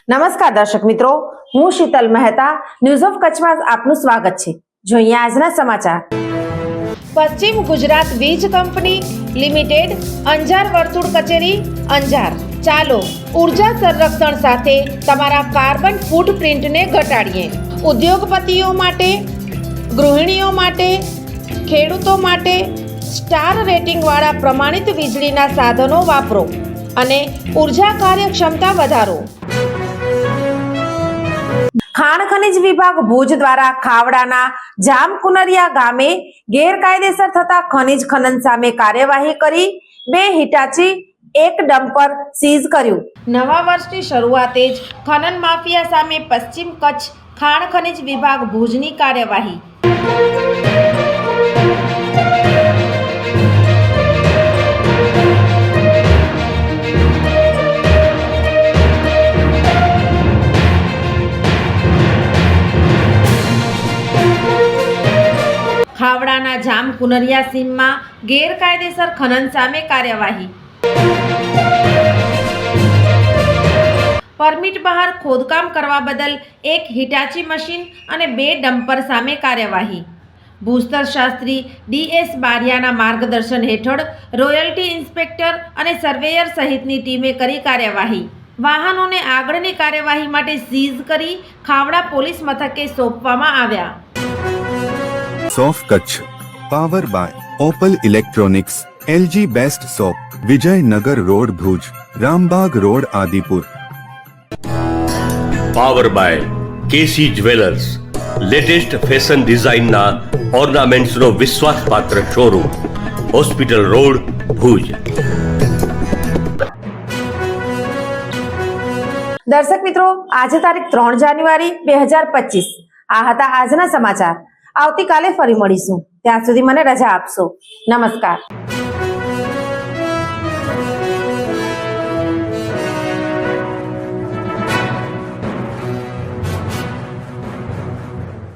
નમસ્કાર દર્શક મિત્રો, હું શીતલ મહેતા ન્યૂઝ ઓફ કચ્છમાં આપનું સ્વાગત છે। જોઈએ આજના સમાચાર। પશ્ચિમ ગુજરાત વીજ કંપની લિમિટેડ અંજાર વર્તુળ કચેરી અંજાર। ચાલો ઉર્જા સંરક્ષણ સાથે તમારા કાર્બન ફૂટપ્રિન્ટને ઘટાડીએ। ઉદ્યોગપતિઓ માટે, ગૃહિણીઓ માટે, ખેડૂતો માટે સ્ટાર રેટિંગવાળા પ્રમાણિત વીજળીના સાધનો વાપરો અને ઉર્જા કાર્યક્ષમતા વધારો। ખાણ ખનીજ વિભાગ ભુજ દ્વારા ખાવડાના જામકુનરિયા ગામે ગેરકાયદેસર થતા ખનીજ ખનન સામે કાર્યવાહી કરી 2 હિટાચી 1 ડમ્પર સીઝ કર્યું। નવા વર્ષની શરૂઆતે જ ખનન માફિયા સામે પશ્ચિમ કચ્છ ખાણ ખનીજ વિભાગ ભુજની કાર્યવાહી। ખાવડાના જામકુનરિયા સીમમાં ગેરકાયદેસર ખનન સામે કાર્યવાહી। પરમિટ બહાર ખોદકામ કરવા બદલ 1 હિટાચી મશીન અને 2 ડમ્પર સામે કાર્યવાહી। ભૂસ્તર શાસ્ત્રી DS બારિયાના માર્ગદર્શન હેઠળ રોયલ્ટી ઇન્સ્પેક્ટર અને સર્વેયર સહિતની ટીમે કરી કાર્યવાહી। વાહનોને આગળની કાર્યવાહી માટે સીઝ કરી ખાવડા પોલીસ મથકે સોંપવામાં આવ્યા। सोफ Kutch power by Opal electronics LG best सोप Vijayanagar road Bhuj Rambagh road Adipur. Power by KC jewellers latest fashion design ना ऑर्नामेंट्स नो विश्वास पात्र शोरूम हॉस्पिटल रोड भुज। દર્શક મિત્રો, આજે તારીખ 3 જાન્યુઆરી 2025 આ હતા આજના સમાચાર। આવતીકાલે ફરી મળીશું, ત્યાં સુધી મને રજા આપશો। નમસ્કાર।